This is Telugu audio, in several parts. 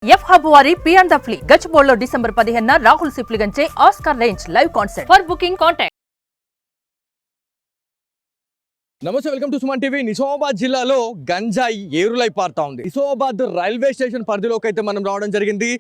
ఎఫ్ హబ్ వారి పియాన్ ద ఫ్లీ గచ్చిబౌలిలో డిసెంబర్ 15న రాహుల్ సిప్లిగంచే Oscar range live concert. For booking contact. నమస్తే, welcome to Suman TV. Nizamabad జిల్లాలో గంజాయి ఏరులై పారుతా ఉంది. నిజామాబాద్ రైల్వే స్టేషన్ పరిధిలోకి అయితే మనం రావడం జరిగింది.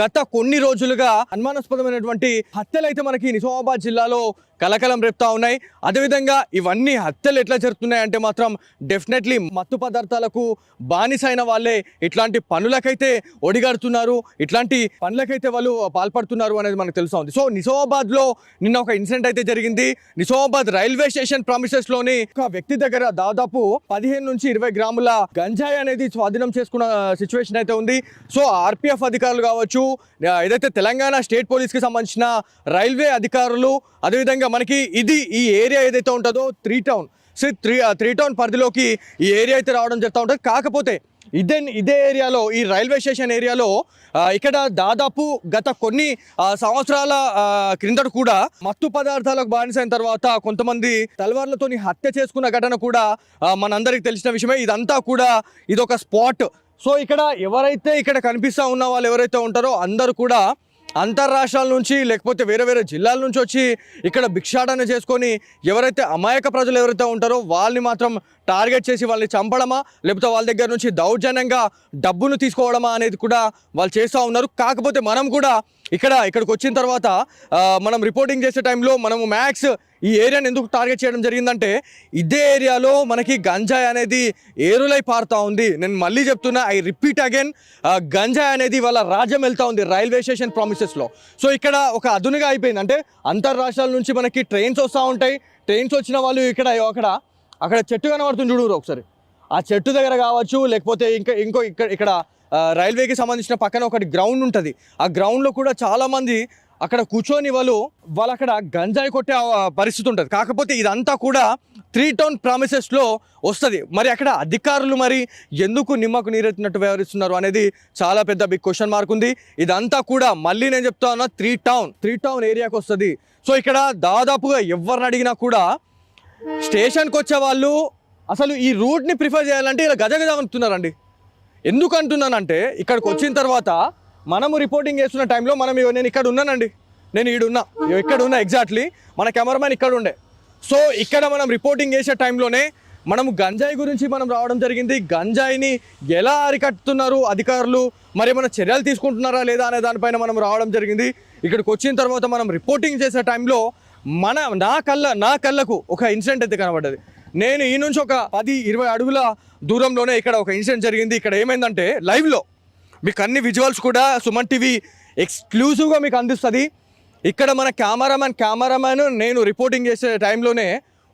గత కొన్ని రోజులుగా అనుమానాస్పదమైనటువంటి హత్యలు అయితే మనకి నిజామాబాద్ జిల్లాలో కలకలం రేపుతా ఉన్నాయి. అదేవిధంగా ఇవన్నీ హత్యలు ఎట్లా జరుగుతున్నాయి అంటే మాత్రం డెఫినెట్లీ మత్తు పదార్థాలకు బానిసైన వాళ్ళే ఇట్లాంటి పనులకైతే ఒడిగడుతున్నారు, ఇట్లాంటి పనులకైతే వాళ్ళు పాల్పడుతున్నారు అనేది మనకు తెలుసా ఉంది. సో నిజామాబాద్లో నిన్న ఒక ఇన్సిడెంట్ అయితే జరిగింది. నిజామాబాద్ రైల్వే స్టేషన్ ప్రామిసెస్లోని ఒక వ్యక్తి దగ్గర దాదాపు 15 నుంచి 20 గ్రాముల గంజాయి అనేది స్వాధీనం చేసుకున్న సిచ్యువేషన్ అయితే ఉంది. సో ఆర్పిఎఫ్ అధికారులు కావచ్చు, ఏదైతే తెలంగాణ స్టేట్ పోలీస్కి సంబంధించిన రైల్వే అధికారులు, అదేవిధంగా మనకి ఈ ఏరియా ఏదైతే ఉంటుందో త్రీ టౌన్ పరిధిలోకి ఈ ఏరియా అయితే రావడం జరుగుతూ ఉంటుంది. కాకపోతే ఇదే ఏరియాలో, ఈ రైల్వే స్టేషన్ ఏరియాలో ఇక్కడ దాదాపు గత కొన్ని సంవత్సరాల క్రిందట కూడా మత్తు పదార్థాలకు బానిసైన తర్వాత కొంతమంది తలవార్లతోని హత్య చేసుకున్న ఘటన కూడా మనందరికి తెలిసిన విషయమే. ఇదంతా కూడా ఇదొక స్పాట్. సో ఎవరైతే ఇక్కడ కనిపిస్తూ ఉన్న వాళ్ళు ఎవరైతే ఉంటారో అందరూ కూడా అంతర్రాష్ట్రాల నుంచి లేకపోతే వేరే వేరే జిల్లాల నుంచి వచ్చి ఇక్కడ భిక్షాటన చేసుకొని ఎవరైతే అమాయక ప్రజలు ఎవరైతే ఉంటారో వాళ్ళని మాత్రం టార్గెట్ చేసి వాళ్ళని చంపడమా లేకపోతే వాళ్ళ దగ్గర నుంచి దౌర్జన్యంగా డబ్బును తీసుకోవడమా అనేది కూడా వాళ్ళు చేస్తూ ఉన్నారు. కాకపోతే మనం కూడా ఇక్కడికి వచ్చిన తర్వాత మనం రిపోర్టింగ్ చేసే టైంలో మనము మ్యాక్స్ ఈ ఏరియాని ఎందుకు టార్గెట్ చేయడం జరిగిందంటే ఇదే ఏరియాలో మనకి గంజాయి అనేది ఏరులై పారుతూ ఉంది. నేను మళ్ళీ చెప్తున్నా, ఐ రిపీట్ అగైన్, గంజాయి అనేది వాళ్ళ రాజ్యం వెళ్తూ ఉంది రైల్వే స్టేషన్ ప్రామిసెస్లో. సో ఇక్కడ ఒక అదునుగా అయిపోయింది. అంటే అంతర్రాష్ట్రాల నుంచి మనకి ట్రైన్స్ వస్తూ ఉంటాయి. ట్రైన్స్ వచ్చిన వాళ్ళు అక్కడ చెట్టు కనబడుతుంది చూడు ఒకసారి, ఆ చెట్టు దగ్గర కావచ్చు, లేకపోతే ఇక్కడ రైల్వేకి సంబంధించిన పక్కన ఒకటి గ్రౌండ్ ఉంటుంది. ఆ గ్రౌండ్లో కూడా చాలామంది అక్కడ కూర్చొని వాళ్ళు అక్కడ గంజాయి కొట్టే పరిస్థితి ఉంటుంది. కాకపోతే ఇదంతా కూడా 3 టౌన్ ప్రామిసెస్లో వస్తుంది. మరి అక్కడ అధికారులు మరి ఎందుకు నిమ్మకు నీరెత్తినట్టు వ్యవహరిస్తున్నారు అనేది చాలా పెద్ద బిగ్ క్వశ్చన్ మార్క్ ఉంది. ఇదంతా కూడా మళ్ళీ నేను చెప్తా ఉన్నా 3 టౌన్ ఏరియాకి వస్తుంది. సో ఇక్కడ దాదాపుగా ఎవరిని అడిగినా కూడా స్టేషన్కి వచ్చే వాళ్ళు అసలు ఈ రూట్ని ప్రిఫర్ చేయాలంటే ఇలా గజగజ అంటున్నారండి. ఎందుకు అంటున్నానంటే ఇక్కడికి వచ్చిన తర్వాత మనము రిపోర్టింగ్ చేస్తున్న టైంలో నేను ఇక్కడ ఉన్నానండి, నేను ఇక్కడ ఉన్నా ఎగ్జాక్ట్లీ, మన కెమెరామ్యాన్ ఇక్కడ ఉండే. సో ఇక్కడ మనం రిపోర్టింగ్ చేసే టైంలోనే మనము గంజాయి గురించి మనం రావడం జరిగింది. గంజాయిని ఎలా అరికట్టుతున్నారు అధికారులు, మరి ఏమైనా చర్యలు తీసుకుంటున్నారా లేదా అనే దానిపైన మనం రావడం జరిగింది. ఇక్కడికి వచ్చిన తర్వాత మనం రిపోర్టింగ్ చేసే టైంలో నా కళ్ళకు ఒక ఇన్సిడెంట్ అయితే కనబడ్డది. నేను ఈ నుంచి ఒక 10-20 అడుగుల దూరంలోనే ఇక్కడ ఒక ఇన్సిడెంట్ జరిగింది. ఇక్కడ ఏమైందంటే లైవ్లో మీకు అన్ని విజువల్స్ కూడా సుమన్ టీవీ ఎక్స్క్లూజివ్గా మీకు అందిస్తుంది. ఇక్కడ మన కెమెరామ్యాన్ నేను రిపోర్టింగ్ చేసే టైంలోనే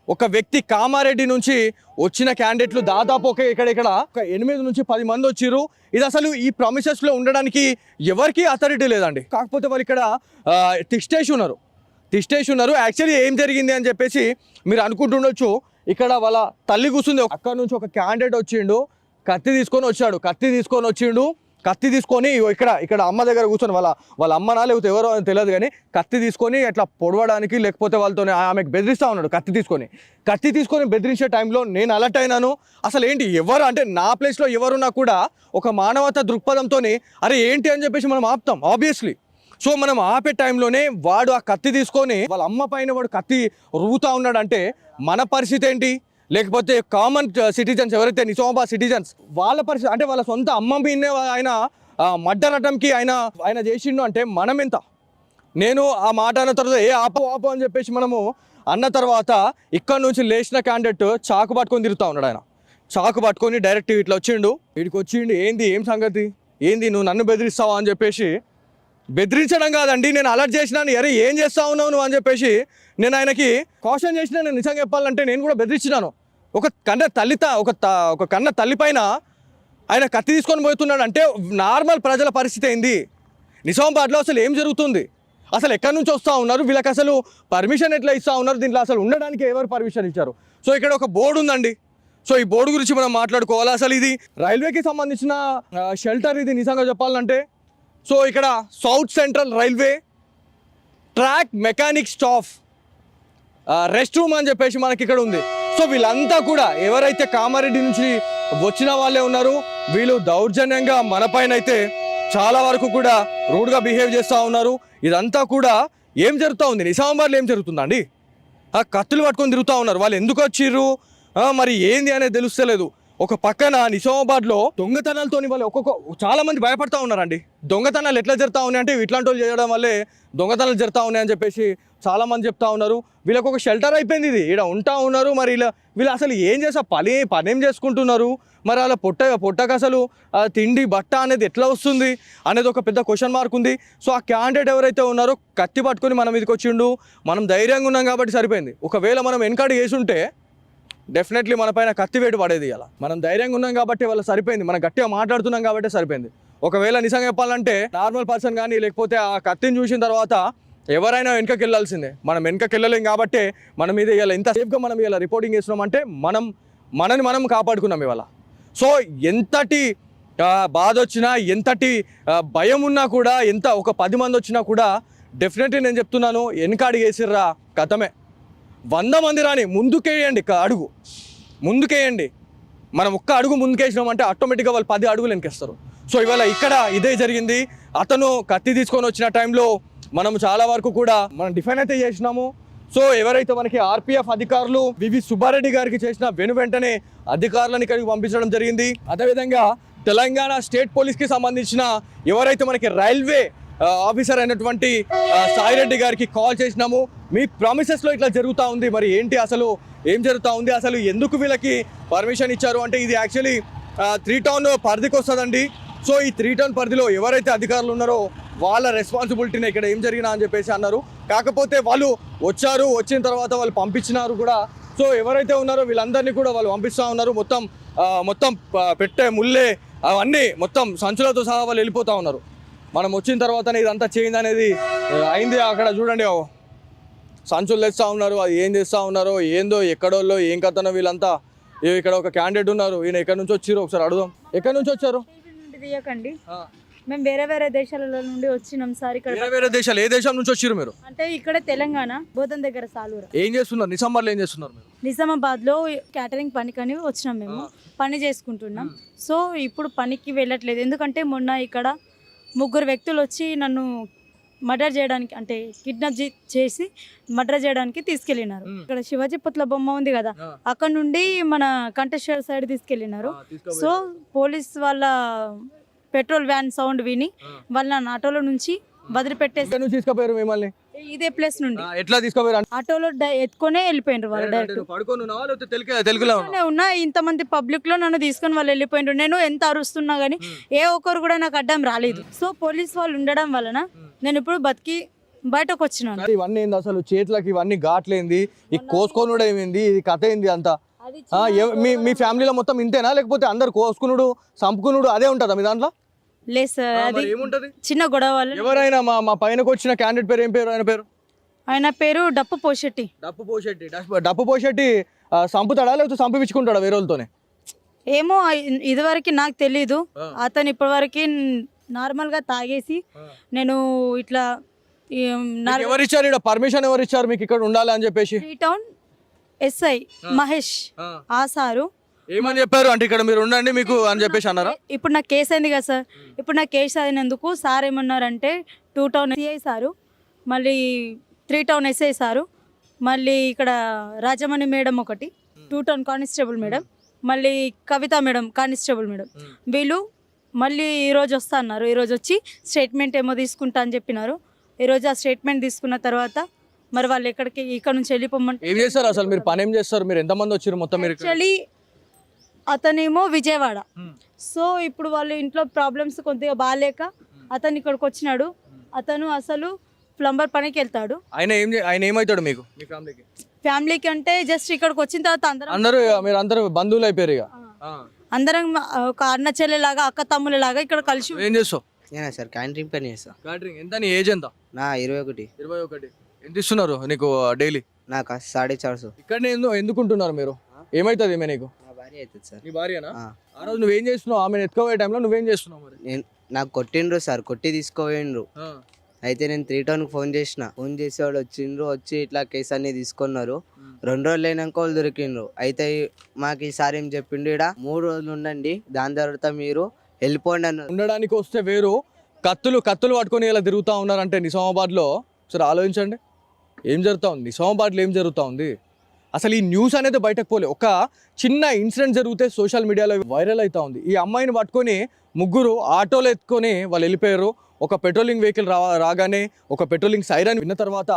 ఒక వ్యక్తి కామారెడ్డి నుంచి వచ్చిన క్యాండిడేట్లు దాదాపు ఒక 8 నుంచి 10 మంది వచ్చిర్రు. ఇది అసలు ఈ ప్రామిసెస్లో ఉండడానికి ఎవరికి అథారిటీ లేదండి. కాకపోతే వాళ్ళు ఇక్కడ తిష్టేసి ఉన్నారు. యాక్చువల్లీ ఏం జరిగింది అని చెప్పేసి మీరు అనుకుంటుండొచ్చు. ఇక్కడ వాళ్ళ తల్లి కూర్చుంది. అక్కడ నుంచి ఒక క్యాండిడేట్ వచ్చిండు, కత్తి తీసుకొని ఇక్కడ అమ్మ దగ్గర కూర్చొని వాళ్ళ అమ్మనా లేకపోతే ఎవరో అని తెలియదు కానీ కత్తి తీసుకొని అట్లా పొడవడానికి లేకపోతే వాళ్ళతో ఆమెకు బెదిరిస్తూ ఉన్నాడు. కత్తి తీసుకొని బెదిరించే టైంలో నేను అలర్ట్ అయినాను. అసలు ఏంటి ఎవరు అంటే నా ప్లేస్లో ఎవరున్నా కూడా ఒక మానవతా దృక్పథంతో అరే ఏంటి అని చెప్పేసి మనం ఆపుతాం ఆబ్వియస్లీ. సో మనం ఆపే టైంలోనే వాడు ఆ కత్తి తీసుకొని వాళ్ళ అమ్మ పైన వాడు కత్తి రువ్వుతూ ఉన్నాడంటే మన పరిస్థితి ఏంటి? లేకపోతే కామన్ సిటిజన్స్ ఎవరైతే నిజామాబాద్ సిటిజన్స్ వాళ్ళ పరిస్థితి అంటే వాళ్ళ సొంత అమ్మ మీదనే ఆయన మర్డర్ అటెంప్ట్కి ఆయన చేసిండు అంటే మనం ఎంత? నేను ఆ మాట అన్న తర్వాత ఆపు అని చెప్పేసి మనము అన్న తర్వాత ఇక్కడ నుంచి లేచిన క్యాండిడేట్ చాకు పట్టుకొని తిరుగుతూ ఉన్నాడు. ఆయన చాకు పట్టుకొని డైరెక్ట్ ఇట్లా వీడికి వచ్చిండు. ఏం సంగతి ఏంది, నువ్వు నన్ను బెదిరిస్తావా అని చెప్పేసి, బెదిరించడం కాదండి, నేను అలర్ట్ చేసినాను, అరే ఏం చేస్తా ఉన్నావు నువ్వు అని చెప్పేసి నేను ఆయనకి కాషన్ చేసిన. నేను నిజంగా చెప్పాలంటే నేను కూడా బెదిరించినాను. ఒక కన్న తల్లి పైన ఆయన కత్తి తీసుకొని పోతున్నాడు అంటే నార్మల్ ప్రజల పరిస్థితి ఏంది? నిజామాబాద్లో అసలు ఏం జరుగుతుంది? అసలు ఎక్కడి నుంచి వస్తూ ఉన్నారు? వీళ్ళకి అసలు పర్మిషన్ ఎట్లా ఇస్తూ ఉన్నారు? దీంట్లో అసలు ఉండడానికి ఎవరు పర్మిషన్ ఇచ్చారు? సో ఇక్కడ ఒక బోర్డు ఉందండి. సో ఈ బోర్డు గురించి మనం మాట్లాడుకోవాలి. అసలు ఇది రైల్వేకి సంబంధించిన షెల్టర్ ఇది నిజంగా చెప్పాలంటే. సో ఇక్కడ south central railway track mechanic staff rest room అని చెప్పేసి మనకి ఇక్కడ ఉంది. సో వీళ్ళంతా కూడా ఎవరైతే కామారెడ్డి నుంచి వచ్చిన వాళ్ళే ఉన్నారు, వీళ్ళు దౌర్జన్యంగా మన పైన అయితే చాలా వరకు కూడా రూడ్గా బిహేవ్ చేస్తూ ఉన్నారు. ఇదంతా కూడా ఏం జరుగుతూ ఉంది, నిజామాబాద్లో ఏం జరుగుతుందండి? కత్తులు పట్టుకొని తిరుగుతూ ఉన్నారు. వాళ్ళు ఎందుకు వచ్చిర్రు మరి ఏంది అనేది తెలుస్తలేదు. ఒక పక్కన నిజామాబాద్లో దొంగతనాలతో వాళ్ళు చాలా మంది భయపడతా ఉన్నారండి. దొంగతనాలు ఎట్లా జరుగుతూ ఉన్నాయి అంటే ఇట్లాంటి వాళ్ళు చేయడం వల్లే దొంగతనాలు జరుగుతూ ఉన్నాయని చెప్పేసి చాలా మంది చెప్తా ఉన్నారు. వీళ్ళకి ఒక షెల్టర్ అయిపోయింది ఇది, ఇక్కడ ఉంటా ఉన్నారు. మరి వీళ్ళు అసలు ఏం చేసా పనేం చేసుకుంటున్నారు? మరి అలా పొట్టకు అసలు తిండి బట్ట అనేది ఎట్లా వస్తుంది అనేది ఒక పెద్ద క్వశ్చన్ మార్క్ ఉంది. సో ఆ క్యాండిడేట్ ఎవరైతే ఉన్నారో కత్తి పట్టుకొని మనం మీదకి వచ్చిండు. మనం ధైర్యంగా ఉన్నాం కాబట్టి సరిపోయింది. ఒకవేళ మనం వెనకాడి వేసి ఉంటే డెఫినెట్లీ మన పైన కత్తి వేటు పడేది. ఇలా మనం ధైర్యంగా ఉన్నాం కాబట్టి వాళ్ళ సరిపోయింది, మనం గట్టిగా మాట్లాడుతున్నాం కాబట్టి సరిపోయింది. ఒకవేళ నిజంగా చెప్పాలంటే నార్మల్ పర్సన్ కానీ లేకపోతే ఆ కత్తిని చూసిన తర్వాత ఎవరైనా వెనకకి వెళ్ళాల్సిందే. మనం వెనకకి వెళ్ళలేం కాబట్టి మనం మీద ఇలా ఇంత సేఫ్గా మనం ఇలా రిపోర్టింగ్ చేస్తున్నామంటే మనని మనం కాపాడుకున్నాం ఇవాళ. సో ఎంతటి బాధ వచ్చినా, ఎంతటి భయం ఉన్నా కూడా, ఒక 10 మంది వచ్చినా కూడా డెఫినెట్లీ నేను చెప్తున్నాను, వెనకాడి వేసిర్రా కథమే. 100 మంది రాని ముందుకేయండి, అడుగు ముందుకేయండి. మనం ఒక్క అడుగు ముందుకేసినామంటే ఆటోమేటిక్గా వాళ్ళు 10 అడుగులు వెనకేస్తారు. సో ఇవాళ ఇక్కడ ఇదే జరిగింది. అతను కత్తి తీసుకొని వచ్చిన టైంలో మనం చాలా వరకు కూడా మనం డిఫైన్ అయితే చేసినాము. సో ఎవరైతే మనకి ఆర్పిఎఫ్ అధికారులు వివి సుబ్బారెడ్డి గారికి చేసిన వెంటనే అధికారులను ఇక్కడికి పంపించడం జరిగింది. అదేవిధంగా తెలంగాణ స్టేట్ పోలీస్కి సంబంధించిన ఎవరైతే మనకి రైల్వే ఆఫీసర్ అయినటువంటి సాయిరెడ్డి గారికి కాల్ చేసినాము. మీ ప్రామిసెస్లో ఇట్లా జరుగుతూ ఉంది, మరి ఏంటి అసలు ఏం జరుగుతూ ఉంది, అసలు ఎందుకు వీళ్ళకి పర్మిషన్ ఇచ్చారు అంటే ఇది యాక్చువల్లీ 3 టౌన్ పరిధికి వస్తుందండి. సో ఈ 3 టౌన్ పరిధిలో ఎవరైతే అధికారులు ఉన్నారో వాళ్ళ రెస్పాన్సిబిలిటీనే ఇక్కడ ఏం జరిగినా అని చెప్పేసి అన్నారు. కాకపోతే వాళ్ళు వచ్చిన తర్వాత వాళ్ళు పంపించినారు కూడా. సో ఎవరైతే ఉన్నారో వీళ్ళందరినీ కూడా వాళ్ళు పంపిస్తూ ఉన్నారు. మొత్తం పెట్టే ముల్లే అవన్నీ మొత్తం సంచులతో సహా వాళ్ళు వెళ్ళిపోతూ ఉన్నారు. మనం వచ్చిన తర్వాతనే ఇదంతా చేంజ్ అనేది అయింది. అక్కడ చూడండి సంచులు తెస్తూ ఉన్నారు, అది ఏం చేస్తూ ఉన్నారో ఏందో, ఎక్కడోళ్ళో ఏం కథనో వీళ్ళంతా. ఇక్కడ ఒక క్యాండిడేట్ ఉన్నారు, ఈయన ఎక్కడి నుంచి వచ్చారు ఒకసారి అడుగుదాం. ఎక్కడి నుంచి వచ్చారు? తీయకండి, మేము వేరే దేశాల నుండి వచ్చినాం సార్. ఇక్కడ వేరే దేశాలు, ఏ దేశం నుంచి వచ్చారు మీరు? అంటే ఇక్కడ తెలంగాణ బోధన్ దగ్గర సాలూరు. ఏం చేస్తున్నారు నిజామాబాద్లో? ఏం చేస్తున్నారు మీరు? నిజామాబాద్ లో క్యాటరింగ్ పనికని వచ్చినాం, మేము పని చేసుకుంటున్నాం. సో ఇప్పుడు పనికి వెళ్ళట్లేదు, ఎందుకంటే మొన్న ఇక్కడ 3 వ్యక్తులు వచ్చి నన్ను మర్డర్ చేయడానికి, అంటే కిడ్నాప్ చేసి మర్డర్ చేయడానికి తీసుకెళ్ళినారు. ఇక్కడ శివాజీ పుత్ల బొమ్మ ఉంది కదా, అక్కడ నుండి మన కంటేశ్వర సైడ్ తీసుకెళ్ళినారు. సో పోలీస్ వాళ్ళ పెట్రోల్ వ్యాన్ సౌండ్ విని వాళ్ళ ఆటోలో నుంచి వదిలిపెట్టేసి తీసుకుపోయారు మిమ్మల్ని. ఇదే ప్లేస్ నుండి ఎట్లా తీసుకుపోయారు? ఆటోలో ఎత్తుకొనే వెళ్ళిపోయినారు వాళ్ళు. డైరెక్ట్ ఉన్నా ఇంతమంది పబ్లిక్ లో నన్ను తీసుకొని వాళ్ళు వెళ్ళిపోయినారు. నేను ఎంత అరుస్తున్నా గానీ ఏ ఒక్కరు కూడా నాకు అడ్డం రాలేదు. సో పోలీస్ వాళ్ళు ఉండడం వలన నేను ఇప్పుడు బతికి బయటకు వచ్చినాను. ఇవన్నీ ఏంది అసలు? చేతులకి ఇవన్నీ ఘాట్లేంది, ఈ కోసుకొనుడు ఏమైంది, ఇది కథ ఏంది అంతా? మీ ఫ్యామిలీలో మొత్తం ఇంతేనా, లేకపోతే అందరు కోసుకునుడు సంపుకునుడు అదే ఉంటుందా మీ దాంట్లో? లేదు సార్, అది చిన్న గొడవ. ఎవరైనా మా పైనకు వచ్చిన క్యాండిడేట్ పేరు ఏం పేరు? ఆయన పేరు డప్పు పోషెట్టి. డప్పు పోషెట్టి సంపుతాడా లేకపోతే సంపించుకుంటాడా వేరే వాళ్ళతోనే? ఏమో, ఇదివరకు నాకు తెలీదు. అతను ఇప్పటివరకు నార్మల్ గా తాగేసి నేను ఇట్లా ఎవరిచ్చారు ఇక్కడ పర్మిషన్? ఎవరిచ్చారు మీకు ఇక్కడ ఉండాలి అని చెప్పేసి? 3 టౌన్ ఎస్ఐ మహేష్ ఆ సారు ఏమని చెప్పారు అంటే ఇక్కడ మీరు ఉండండి మీకు అని చెప్పేసి అన్నారా? ఇప్పుడు నాకు కేసు అయింది కదా సార్, ఇప్పుడు నాకు కేసు అయినందుకు సార్ ఏమన్నారంటే 2 టౌన్ సిఐ సారు, మళ్ళీ 3 టౌన్ ఎస్ఐ సారు, మళ్ళీ ఇక్కడ రాజమణి మేడం ఒకటి, 2 టౌన్ కానిస్టేబుల్ మేడం, మళ్ళీ కవిత మేడం కానిస్టేబుల్ మేడం, వీళ్ళు మళ్ళీ ఈరోజు వస్తా అన్నారు. ఈరోజు వచ్చి స్టేట్మెంట్ ఏమో తీసుకుంటా అని చెప్పినారు. ఈరోజు ఆ స్టేట్మెంట్ తీసుకున్న తర్వాత మరి వాళ్ళు ఇక్కడ నుంచి వెళ్ళిపోమంటే ఏం చేస్తారు అసలు? మీరు పని ఏం చేస్తారు? మీరు ఎంతమంది వచ్చారు మొత్తం? మీరు యాక్చువల్లీ అతనేమో విజయవాడ. సో ఇప్పుడు వాళ్ళు ఇంట్లో ప్రాబ్లమ్స్ కొద్దిగా బాగాలేక అతను ఇక్కడికి వచ్చినాడు. అతను అసలు ప్లంబర్ పనికి వెళ్తాడు. ఆయన ఏమవుతాడు మీకు? మీ ఫ్యామిలీకి అంటే జస్ట్ ఇక్కడికి వచ్చిన తర్వాత మీరు అందరూ బంధువులు అయిపోయారు ఇక. అందరం ఒక అన్న చెల్లెలాగా అక్క తమ్ముళ్ళలాగా ఇక్కడ కలిసి. ఏం చేస్తావు? నేనా సార్ క్యాంటీన్ పని చేస్తా. క్యాటరింగ్ ఎంత? నీ ఏజ్ ఎంత? నా 21. ఎంత ఇస్తున్నారు నీకు డైలీ? నాకు 450. ఇక్కడ ఎందుకుంటున్నారు మీరు? ఏమైతుంది ఈమె నీకు? నా భార్య అవుతుంది సార్. నీ భార్యనా? ఆ రోజు నువ్వేం చేస్తున్నావు? ఆమెను ఎత్తుకోవే టైంలో నువ్వేం చేస్తున్నావు మరి? నాకు కొట్టిండ్రు సార్, కొట్టి తీసుకోపోయిండ్రు. అయితే నేను 3 టౌన్కి ఫోన్ చేసి వాళ్ళు వచ్చిండ్రు. వచ్చి ఇట్లా కేసు అన్ని తీసుకున్నారు. 2 రోజులు అయినాక వాళ్ళు దొరికిండ్రు. అయితే మాకు ఈసారి ఏం చెప్పిండు, ఇక్కడ 3 రోజులు ఉండండి, దాని తర్వాత మీరు వెళ్ళిపోండి అన్నారు. ఉండడానికి వస్తే వేరు, కత్తులు పట్టుకొని ఇలా తిరుగుతూ ఉన్నారంటే నిజామాబాద్లో సరే ఆలోచించండి ఏం జరుగుతూ ఉంది, నిజామాబాద్లో ఏం జరుగుతూ ఉంది. అసలు ఈ న్యూస్ అనేది బయటకు పోలే. ఒక చిన్న ఇన్సిడెంట్ జరిగితే సోషల్ మీడియాలో వైరల్ అవుతూ ఉంది. ఈ అమ్మాయిని పట్టుకొని ముగ్గురు ఆటోలు ఎత్తుకొని వాళ్ళు వెళ్ళిపోయారు. ఒక పెట్రోలింగ్ వెహికల్ రాగానే ఒక పెట్రోలింగ్ సైరన్ విన్న తర్వాత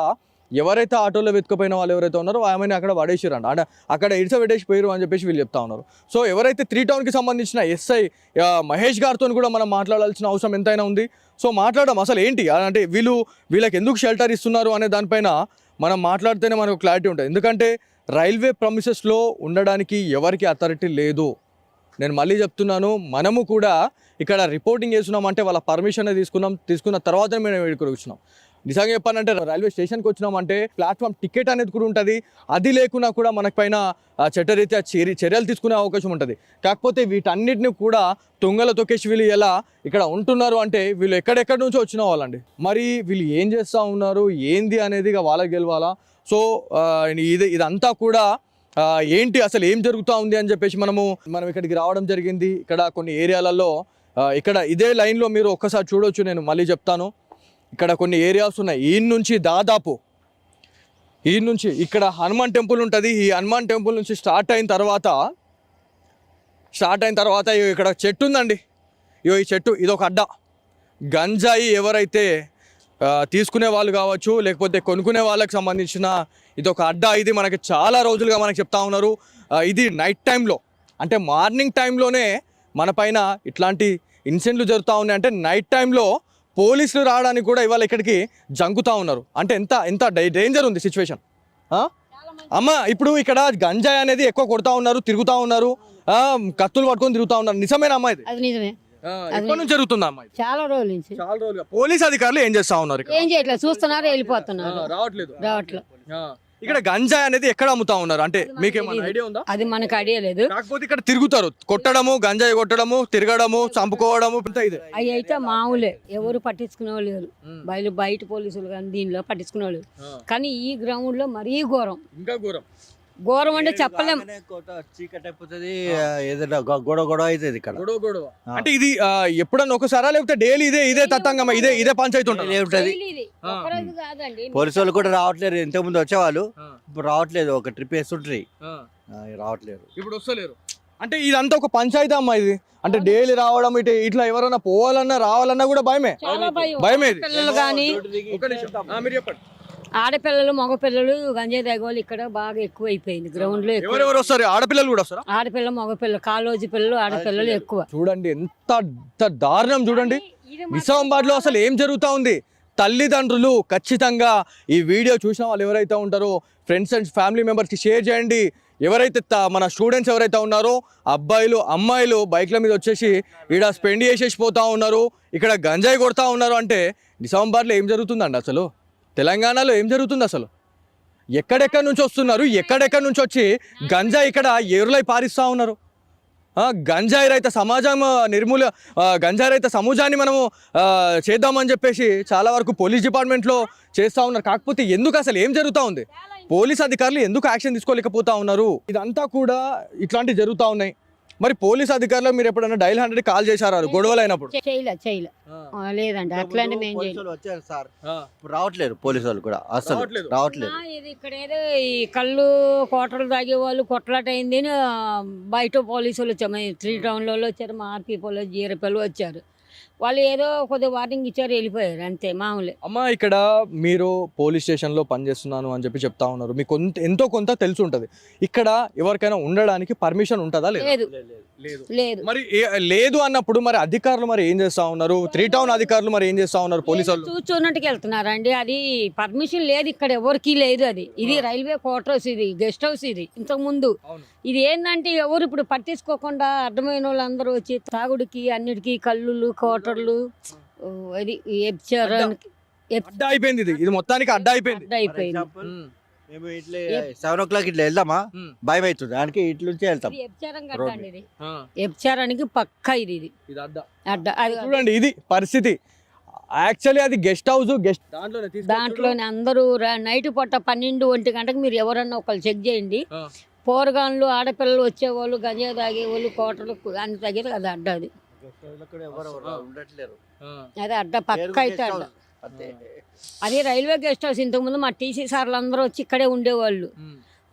ఎవరైతే ఆటోలో వెతుకుపోయిన వాళ్ళు ఎవరైతే ఉన్నారో ఆమెను అక్కడ పడేసిరంట, అక్కడ ఇడిసబెట్టేసిపోయారు అని చెప్పేసి వీళ్ళు చెప్తా ఉన్నారు. సో ఎవరైతే 3 టౌన్కి సంబంధించిన ఎస్ఐ మహేష్ గారితో కూడా మనం మాట్లాడాల్సిన అవసరం ఎంతైనా ఉంది. సో మాట్లాడడం అసలు ఏంటి అంటే వీళ్ళకి ఎందుకు షెల్టర్ ఇస్తున్నారు అనే దానిపైన మనం మాట్లాడితేనే మనకు క్లారిటీ ఉంటుంది. ఎందుకంటే రైల్వే ప్రమిసెస్లో ఉండడానికి ఎవరికి అథారిటీ లేదు. నేను మళ్ళీ చెప్తున్నాను, మనము కూడా ఇక్కడ రిపోర్టింగ్ చేస్తున్నామంటే వాళ్ళ పర్మిషన్ తీసుకున్న తర్వాతనే మేము ఇక్కడికి వచ్చినాం. నిజంగా చెప్పానంటే రైల్వే స్టేషన్కి వచ్చినామంటే ప్లాట్ఫామ్ టికెట్ అనేది కూడా ఉంటుంది. అది లేకున్నా కూడా మనకు పైన చట్టరీత్యా చర్యలు తీసుకునే అవకాశం ఉంటుంది. కాకపోతే వీటన్నిటిని కూడా తుంగల తొక్కేసి వీళ్ళు ఎలా ఇక్కడ ఉంటున్నారు అంటే వీళ్ళు ఎక్కడెక్కడి నుంచో వచ్చిన వాళ్ళండి. మరి వీళ్ళు ఏం చేస్తూ ఉన్నారు ఏంది అనేది ఇక వాళ్ళకి గెలవాలా. సో ఇదంతా కూడా ఏంటి అసలు ఏం జరుగుతూ ఉంది అని చెప్పేసి మనం ఇక్కడికి రావడం జరిగింది. ఇక్కడ కొన్ని ఏరియాలలో ఇక్కడ ఇదే లైన్లో మీరు ఒక్కసారి చూడొచ్చు. నేను మళ్ళీ చెప్తాను, ఇక్కడ కొన్ని ఏరియాస్ ఉన్నాయి. ఈ నుంచి ఇక్కడ హనుమాన్ టెంపుల్ ఉంటుంది. ఈ హనుమాన్ టెంపుల్ నుంచి స్టార్ట్ అయిన తర్వాత ఇక్కడ చెట్టు ఉందండి. ఈ చెట్టు ఇదొక అడ్డ. గంజాయి ఎవరైతే తీసుకునే వాళ్ళు కావచ్చు లేకపోతే కొనుక్కునే వాళ్ళకి సంబంధించిన ఇదొక అడ్డ. ఇది మనకి చాలా రోజులుగా మనకు చెప్తా ఉన్నారు. ఇది నైట్ టైంలో అంటే మార్నింగ్ టైంలోనే మన పైన ఇట్లాంటి ఇన్సిడెంట్లు జరుగుతూ ఉన్నాయి. అంటే నైట్ టైంలో పోలీసులు రావడానికి కూడా ఇవాళ ఇక్కడికి జంకుతూ ఉన్నారు. అంటే ఎంత డేంజర్ ఉంది సిచ్యువేషన్. అమ్మ ఇప్పుడు ఇక్కడ గంజాయి అనేది ఎక్కువ కొడతా ఉన్నారు, తిరుగుతూ ఉన్నారు, కత్తులు పట్టుకొని తిరుగుతూ ఉన్నారు. నిజమేనా అమ్మాయి? అది నిజమే. ఎప్పటి నుంచి జరుగుతుందా అమ్మాయి? చాలా రోజుల నుంచి. చాలా రోజులుగా పోలీస్ అధికారులు ఏం చేస్తా ఉన్నారు? ఏం చేయట్లేదు, చూస్తున్నారు, వెళ్ళిపోతున్నారు. రావట్లేదు. ఇక్కడ గంజాయి అనేది ఎక్కడ అమ్ముతా ఉన్నారు అంటే మీకేమైనా ఐడియా ఉందా? అది మనకు ఐడియా లేదు. కాకపోతే ఇక్కడ తిరుగుతారు, కొట్టడము, గంజాయి కొట్టడము, తిరగడము, చంపుకోవడము ఇది. అవి అయితే మామూలే, ఎవరు పట్టించుకునే వాళ్ళు లేరు. బయట పోలీసులు కానీ దీనిలో పట్టించుకునే వాళ్ళు. కానీ ఈ గ్రౌండ్ లో మరీ ఘోరం, ఇంకా ఘోరం అంటే చెప్పలేం. చీకటి అయిపోతుంది, ఏదైనా గొడవ అవుతుంది ఇక్కడ. అంటే ఇది ఎప్పుడన్నా ఒకసారా లేకపోతే డైలీ ఇదే తతంగమా, ఇదే పంచాయతీ ఉంటుంది? పోలీసు వాళ్ళు కూడా రావట్లేదు. ఇంతకుముందు వచ్చేవాళ్ళు, ఇప్పుడు రావట్లేదు. ఒక ట్రిప్ వేస్తుంటారు, రావట్లేదు, ఇప్పుడు వస్తలేరు. అంటే ఇదంతా ఒక పంచాయతీ అమ్మా ఇది. అంటే డైలీ రావడం ఇట్లా ఎవరన్నా పోవాలన్నా రావాలన్నా కూడా భయమే. పిల్లలు కానీ మీరు చెప్పండి. ఆడపిల్లలు మగపిల్లలు గంజాయి తాగేవాళ్ళు ఇక్కడ బాగా ఎక్కువ అయిపోయింది. గ్రౌండ్ లో ఎవరెవరు వస్తారు? ఆడపిల్లలు కూడా వస్తారా? ఆడపిల్ల మగపిల్లలు, కాలేజీ పిల్లలు, ఆడపిల్లలు ఎక్కువ. చూడండి ఎంత దారుణం. చూడండి నిజామాబాద్ లో అసలు ఏం జరుగుతూ ఉంది. తల్లిదండ్రులు ఖచ్చితంగా ఈ వీడియో చూసిన వాళ్ళు ఎవరైతే ఉంటారో ఫ్రెండ్స్ అండ్ ఫ్యామిలీ మెంబర్స్కి షేర్ చేయండి. ఎవరైతే మన స్టూడెంట్స్ ఎవరైతే ఉన్నారో అబ్బాయిలు అమ్మాయిలు బైక్ల మీద వచ్చేసి ఇక్కడ స్పెండ్ చేసేసి పోతూ ఉన్నారు, ఇక్కడ గంజాయి కొడతా ఉన్నారు. అంటే నిజామాబాద్లో ఏం జరుగుతుందండి అసలు? తెలంగాణలో ఏం జరుగుతుంది అసలు? ఎక్కడెక్కడి నుంచి వస్తున్నారు, ఎక్కడెక్కడి నుంచి వచ్చి గంజాయి ఇక్కడ ఏరులై పారిస్తూ ఉన్నారు. గంజాయి రహిత సమాజం గంజాయి రహిత సమాజాన్ని మనము చేద్దామని చెప్పేసి చాలా వరకు పోలీస్ డిపార్ట్మెంట్లో చేస్తూ ఉన్నారు. కాకపోతే ఎందుకు అసలు ఏం జరుగుతూ ఉంది? పోలీస్ అధికారులు ఎందుకు యాక్షన్ తీసుకోలేకపోతా ఉన్నారు? ఇదంతా కూడా ఇట్లాంటివి జరుగుతూ ఉన్నాయి. మరి పోలీస్ అధికారులు మీరు ఎప్పుడైనా డైల్ 100 కాల్ చేశారు గొడవలు అయినప్పుడు? లేదండి, అట్లాంటి వచ్చారు సార్, రావట్లేదు. పోలీసు వాళ్ళు కూడా అసలు రావట్లేదు. ఇక్కడ ఏదో ఈ కళ్ళు కోటలు తాగే వాళ్ళు కొట్లాట అయింది అని బయట పోలీసు వాళ్ళు వచ్చారు. 3 టౌన్లో వచ్చారు, మా ఆర్పీ పోలీసు జీరపల్లి వచ్చారు. వాళ్ళు ఏదో కొద్దిగా వార్నింగ్ ఇచ్చారు, వెళ్ళిపోయారు, అంతే మామూలే. అమ్మ ఇక్కడ మీరు పోలీస్ స్టేషన్లో పనిచేస్తున్నాను అని చెప్పి చెప్తా ఉన్నారు, మీకు ఎంతో కొంత తెలిసి ఉంటుంది. ఇక్కడ ఎవరికైనా ఉండడానికి పర్మిషన్ ఉంటుందా? లేదు. మరి లేదు అన్నప్పుడు మరి అధికారులు మరి ఏం చేస్తా ఉన్నారు? 3 టౌన్ అధికారులు మరి ఏం చేస్తా ఉన్నారు? పోలీసు వాళ్ళు చూస్తున్నట్టుకు వెళ్తున్నారండి. అది పర్మిషన్ లేదు, ఇక్కడ ఎవరికి లేదు. ఇది రైల్వే క్వార్టర్స్, ఇది గెస్ట్ హౌస్. ఇది ఇంతకు ముందు ఇది ఏంటంటే ఎవరు ఇప్పుడు పట్టించుకోకుండా అర్థమైన వాళ్ళందరూ వచ్చి తాగుడికి అన్నిటికీ కల్లులు కోటర్లు అది అడ్డ అయిపోయింది. ఇది మొత్తానికి అడ్డ అయిపోయింది. మేము ఇట్లా 7 o'clock ఇట్లా వెళ్దామా, భయం అవుతుంది. దానికి ఇట్ల నుంచే వెళ్తాం. ఎప్చారానికి పక్కా ఇది అడ్డ. చూడండి ఇది పరిస్థితి. యాక్చువల్లీ అది గెస్ట్ హౌస్, దాంట్లోనే అందరూ నైట్ పూట 12-1 గంటకు మీరు ఎవరన్నా ఒకళ్ళు చెక్ చేయండి. పోరగాన్లు ఆడపిల్లలు వచ్చేవాళ్ళు, గంజా తాగేవాళ్ళు, కోటలు అన్ని తగ్గేది కదా అడ్డ. అది ఉండట్లేరు. అదే అడ్డ పక్క అయితే అడ్డ అది రైల్వే గెస్ట్ హౌస్. ఇంతకుముందు మా టీసీ సార్లు అందరూ వచ్చి ఇక్కడే ఉండేవాళ్ళు.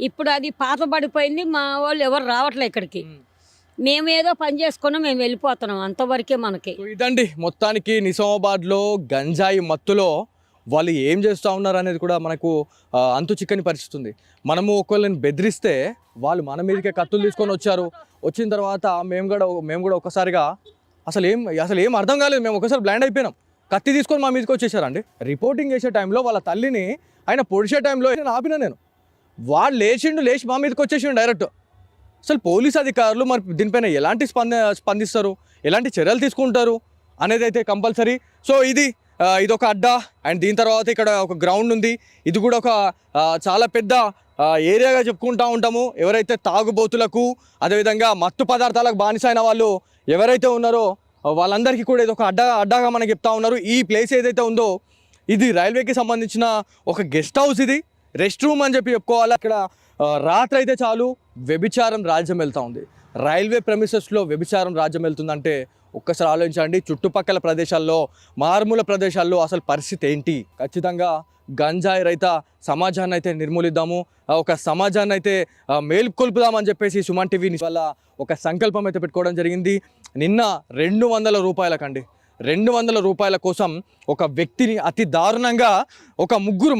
ఇప్పుడు అది పాత పడిపోయింది. మా వాళ్ళు ఎవరు రావట్లే ఇక్కడికి. మేమేదో పని చేసుకున్నాం, మేము వెళ్ళిపోతున్నాం, అంతవరకే మనకి. సో ఇదండి మొత్తానికి నిజామాబాద్లో గంజాయి మత్తులో వాళ్ళు ఏం చేస్తూ ఉన్నారు అనేది కూడా మనకు అంతు చిక్కని పరిస్థితి ఉంది. మనము ఒకళ్ళని బెదిరిస్తే వాళ్ళు మన మీదకే కత్తులు తీసుకొని వచ్చారు. వచ్చిన తర్వాత మేము కూడా ఒకసారిగా అసలు ఏం అర్థం కాలేదు. మేము ఒకసారి బ్లైండ్ అయిపోయినాం. కత్తి తీసుకొని మా మీదకి వచ్చేసారండి. రిపోర్టింగ్ చేసే టైంలో వాళ్ళ తల్లిని ఆయన పొడిచే టైంలో నేను ఆపినా. వాడు లేచి మా మీదకి వచ్చేసిండు డైరెక్ట్. అసలు పోలీస్ అధికారులు మరి దీనిపైన ఎలాంటి స్పందిస్తారు, ఎలాంటి చర్యలు తీసుకుంటారు అనేది అయితే కంపల్సరీ. సో ఇదొక అడ్డా. అండ్ దీని తర్వాత ఇక్కడ ఒక గ్రౌండ్ ఉంది. ఇది కూడా ఒక చాలా పెద్ద ఏరియాగా చెప్పుకుంటూ ఉంటాము. ఎవరైతే తాగుబోతులకు అదేవిధంగా మత్తు పదార్థాలకు బానిసైన వాళ్ళు ఎవరైతే ఉన్నారో వాళ్ళందరికీ కూడా ఇది ఒక అడ్డాగా మనకి చెప్తా ఉన్నారు. ఈ ప్లేస్ ఏదైతే ఉందో ఇది రైల్వేకి సంబంధించిన ఒక గెస్ట్ హౌస్. ఇది రెస్ట్ రూమ్ అని చెప్పుకోవాలి. ఇక్కడ రాత్రి అయితే చాలు వ్యభిచారం రాజ్యం వెళ్తూ ఉంది. రైల్వే ప్రెమిసెస్లో వ్యభిచారం రాజ్యం వెళ్తుందంటే ఒక్కసారి ఆలోచించండి. చుట్టుపక్కల ప్రదేశాల్లో, మారుమూల ప్రదేశాల్లో అసలు పరిస్థితి ఏంటి? ఖచ్చితంగా గంజాయి రహిత సమాజాన్ని అయితే నిర్మూలిద్దాము, ఒక సమాజాన్ని అయితే మేల్కొల్పుదామని చెప్పేసి సుమన్ టీవీ వల్ల ఒక సంకల్పం అయితే పెట్టుకోవడం జరిగింది. నిన్న 200 రూపాయలకండి, 200 రూపాయల కోసం ఒక వ్యక్తిని అతి దారుణంగా ఒక ముగ్గురు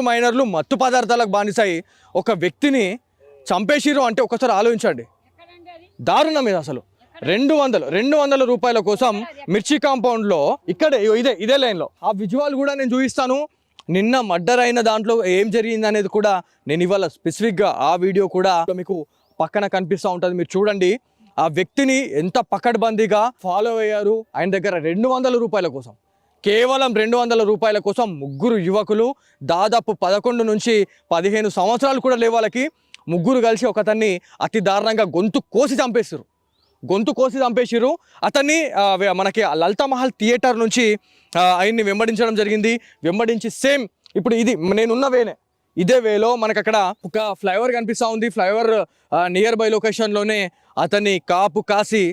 మైనర్లు మత్తు పదార్థాలకు బానిసాయి ఒక వ్యక్తిని చంపేసిరు అంటే ఒకసారి ఆలోచించండి. దారుణం ఇది అసలు. 200 రూపాయల కోసం మిర్చి కాంపౌండ్లో ఇక్కడే ఇదే లైన్లో ఆ విజువల్ కూడా నేను చూపిస్తాను. నిన్న మర్డర్ అయిన దాంట్లో ఏం జరిగింది అనేది కూడా నేను ఇవాళ స్పెసిఫిక్గా ఆ వీడియో కూడా మీకు పక్కన కనిపిస్తూ ఉంటుంది. మీరు చూడండి ఆ వ్యక్తిని ఎంత పకడ్బందీగా ఫాలో అయ్యారు. ఆయన దగ్గర 200 రూపాయల కోసం, కేవలం 200 రూపాయల కోసం ముగ్గురు యువకులు, దాదాపు 11 నుంచి 15 సంవత్సరాలు కూడా లేవు వాళ్ళకి, ముగ్గురు కలిసి ఒకతన్ని అతి దారుణంగా గొంతు కోసి చంపేసిరు. అతన్ని మనకి లలితా మహల్ థియేటర్ నుంచి ఆయన్ని వెంబడించడం జరిగింది. వెంబడించి సేమ్ ఇప్పుడు ఇది నేనున్న వేనే, ఇదే వేలో మనకు అక్కడ ఒక ఫ్లైఓవర్ కనిపిస్తూ ఉంది. ఫ్లైఓవర్ నియర్ బై లొకేషన్లోనే అతన్ని కాసి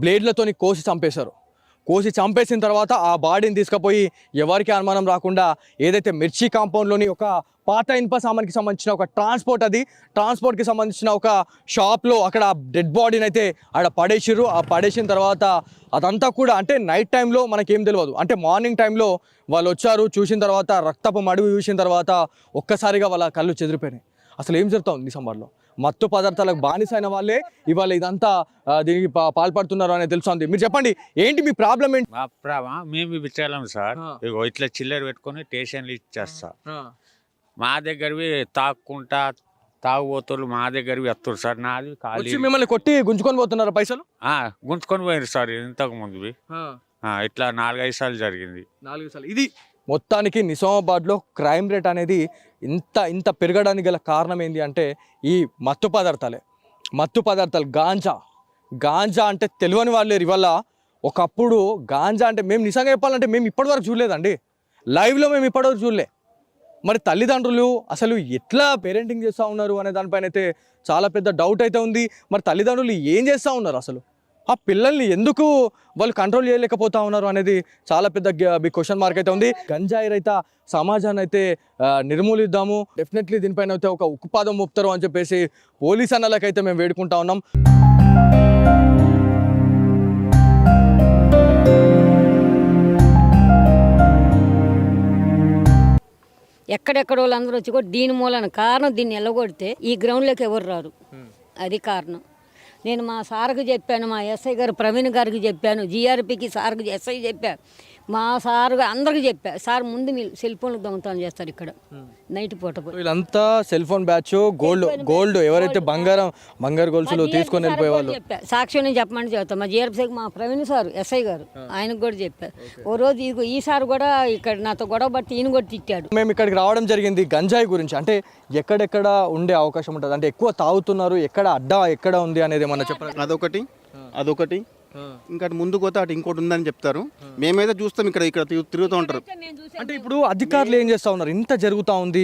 బ్లేడ్లతోని కోసి చంపేసిన తర్వాత ఆ బాడీని తీసుకుపోయి ఎవరికి అనుమానం రాకుండా ఏదైతే మిర్చి కాంపౌండ్లోని ఒక పాత ఇనుప సామాన్కి సంబంధించిన ఒక ట్రాన్స్పోర్ట్కి సంబంధించిన ఒక షాప్లో అక్కడ డెడ్ బాడీని అయితే ఆడ పడేసిర్రు. ఆ పడేసిన తర్వాత అదంతా కూడా అంటే నైట్ టైంలో మనకేం తెలియదు, అంటే మార్నింగ్ టైంలో వాళ్ళు వచ్చారు. చూసిన తర్వాత రక్తపు మడుగు చూసిన తర్వాత ఒక్కసారిగా వాళ్ళ కళ్ళు చెదిరిపోయినాయి. అసలు ఏం జరుగుతా ఉంది నిజామాబాద్లో? మత్తు పదార్థాలకు బానిసైన వాళ్ళే ఇవాళ ఇదంతా దీనికి పాల్పడుతున్నారు అనేది తెలుస్తుంది. మీరు చెప్పండి, ఏంటి మీ ప్రాబ్లం ఏంటి? మా ప్రాబ్లం మేము విచారం సార్. ఇగో ఇట్లా చిల్లర పెట్టుకొని స్టేషన్లు ఇచ్చేస్తా. మా దగ్గరవి తాగుబోతులు మా దగ్గరవి వస్తారు సార్. నాది ఖాళీ మిమ్మల్ని కొట్టి గుంజుకొని పోతున్నారు పైసలు? గుంజుకొని పోయారు సార్ ఇంతకు ముందువి. ఇట్లా 4-5 సార్లు జరిగింది. 4 సార్లు. ఇది మొత్తానికి నిజామాబాద్లో క్రైమ్ రేట్ అనేది ఇంత పెరగడానికి గల కారణం ఏంటి అంటే ఈ మత్తు పదార్థాలు గాంజా అంటే తెలియని వాళ్ళే ఇవాళ. ఒకప్పుడు గాంజా అంటే మేము నిజంగా చెప్పాలంటే మేము ఇప్పటివరకు చూడలేదండి, లైవ్లో మేము ఇప్పటివరకు చూడలే. మరి తల్లిదండ్రులు అసలు ఎట్లా పేరెంటింగ్ చేస్తూ ఉన్నారు అనే దానిపైన అయితే చాలా పెద్ద డౌట్ అయితే ఉంది. మరి తల్లిదండ్రులు ఏం చేస్తూ ఉన్నారు, అసలు ఆ పిల్లల్ని ఎందుకు వాళ్ళు కంట్రోల్ చేయలేకపోతా ఉన్నారు అనేది చాలా పెద్ద బిగ్ క్వశ్చన్ మార్క్ అయితే ఉంది. గంజాయి రహిత సమాజాన్ని అయితే నిర్మూలిద్దాము, డెఫినెట్లీ దీనిపైన అయితే ఒక ఉక్కుపాదం మోపుతారు అని చెప్పేసి పోలీస్ అన్నలకైతే మేము వేడుకుంటా ఉన్నాం. ఎక్కడెక్కడ వాళ్ళందరూ వచ్చి కూడా దీని మూలన కారణం, దీన్ని ఎల్లగొడితే ఈ గ్రౌండ్లోకి ఎవరు రారు, అది కారణం. నేను మా సార్కి చెప్పాను, మా ఎస్ఐ గారు ప్రవీణ్ గారికి చెప్పాను, జీఆర్పీకి సార్కి ఎస్ఐ చెప్పాను, మా సార్ అందరికి చెప్పాను. సార్ ముందు మీరు సెల్ ఫోన్లు దొంగతనం చేస్తారు ఇక్కడ నైట్ పూట. వీళ్ళంతా సెల్ ఫోన్ బ్యాచ్, గోల్డ్ ఎవరైతే బంగారు గొలుసులు తీసుకొని వెళ్ళిపోయేవాళ్ళు. సాక్షి నేను చెప్పమని చెప్తాను. మా జీఆర్పీకి మా ప్రవీణ్ సార్ ఎస్ఐ గారు ఆయనకు కూడా చెప్పారు. ఓ రోజు ఈ సార్ కూడా ఇక్కడ నాతో గొడవ పట్టి ఈయన కూడా తిట్టాడు. మేము ఇక్కడికి రావడం జరిగింది గంజాయి గురించి, అంటే ఎక్కడెక్కడ ఉండే అవకాశం ఉంటుంది, అంటే ఎక్కువ తాగుతున్నారు, ఎక్కడ ఉంది అనేది ఏమన్నా చెప్పండి. అదొకటి ఇంకా ముందుకు పోతే అటు ఇంకోటి ఉందని చెప్తారు. మేమైతే చూస్తాం ఇక్కడ తిరుగుతూ ఉంటారు. అంటే ఇప్పుడు అధికారులు ఏం చేస్తూ ఉన్నారు, ఇంత జరుగుతూ ఉంది,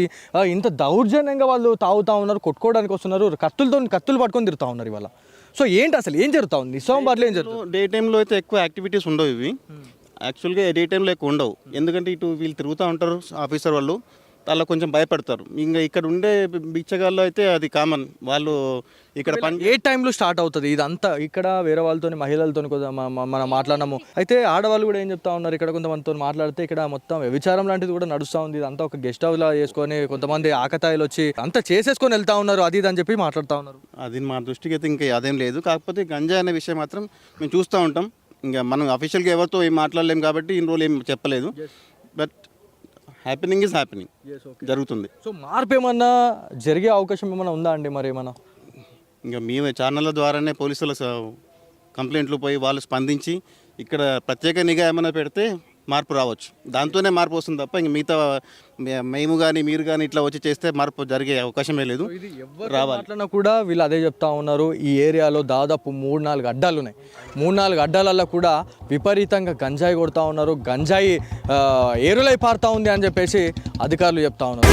ఇంత దౌర్జన్యంగా వాళ్ళు తాగుతూ ఉన్నారు, కొట్టుకోవడానికి వస్తున్నారు, కత్తులు పట్టుకొని తిరుగుతూ ఉన్నారు ఇవాళ. సో ఏంటి అసలు ఏం జరుగుతా ఉంది నిజామాబాద్లో ఏం జరుగుతుంది? డే టైంలో అయితే ఎక్కువ యాక్టివిటీస్ ఉండవు ఇవి. యాక్చువల్గా డే టైంలో ఎక్కువ ఉండవు, ఎందుకంటే ఇటు వీళ్ళు తిరుగుతూ ఉంటారు ఆఫీసర్ వాళ్ళు, అలా కొంచెం భయపడతారు. ఇంకా ఇక్కడ ఉండే బిచ్చగాళ్ళు అయితే అది కామన్, వాళ్ళు ఇక్కడ పని ఏ టైంలో స్టార్ట్ అవుతుంది ఇదంతా? ఇక్కడ వేరే వాళ్ళతో మహిళలతో మనం మాట్లాడినాము, అయితే ఆడవాళ్ళు కూడా ఏం చెప్తా ఉన్నారు, ఇక్కడ కొంతమందితో మాట్లాడితే ఇక్కడ మొత్తం వ్యభిచారం లాంటిది కూడా నడుస్తూ ఉంది, ఇదంతా ఒక గెస్ట్ హౌస్ లా చేసుకొని కొంతమంది ఆకతాయిలు వచ్చి అంతా చేసేసుకొని వెళ్తా ఉన్నారు, అది ఇది అని చెప్పి మాట్లాడుతూ ఉన్నారు. అది మా దృష్టికి అయితే ఇంకా అదేం లేదు. కాకపోతే గంజా అనే విషయం మాత్రం మేము చూస్తూ ఉంటాం. ఇంకా మనం అఫీషియల్గా ఎవరితో ఏం మాట్లాడలేము కాబట్టి ఇన్ని రోజులు ఏం చెప్పలేదు. బట్ హ్యాపెనింగ్ ఈజ్ హ్యాపెనింగ్, జరుగుతుంది. సో మార్పు ఏమన్నా జరిగే అవకాశం ఏమైనా ఉందా అండి? మరి ఏమన్నా ఇంకా మేము ఛానళ్ళ ద్వారానే పోలీసుల కంప్లైంట్లు పోయి వాళ్ళు స్పందించి ఇక్కడ ప్రత్యేక నిఘా ఏమైనా పెడితే మార్పు రావచ్చు, దాంతోనే మార్పు వస్తుంది తప్ప ఇంక మిగతా మేము కానీ మీరు కానీ ఇట్లా వచ్చి చేస్తే మార్పు జరిగే అవకాశమే లేదు. రావాలి మాట్లాడినా కూడా వీళ్ళు అదే చెప్తా ఉన్నారు, ఈ ఏరియాలో దాదాపు 3-4 అడ్డాలు ఉన్నాయి, 3-4 అడ్డాలలో కూడా విపరీతంగా గంజాయి కొడతా ఉన్నారు, గంజాయి ఏరులై పారుతా ఉంది అని చెప్పేసి అధికారులు చెప్తా ఉన్నారు.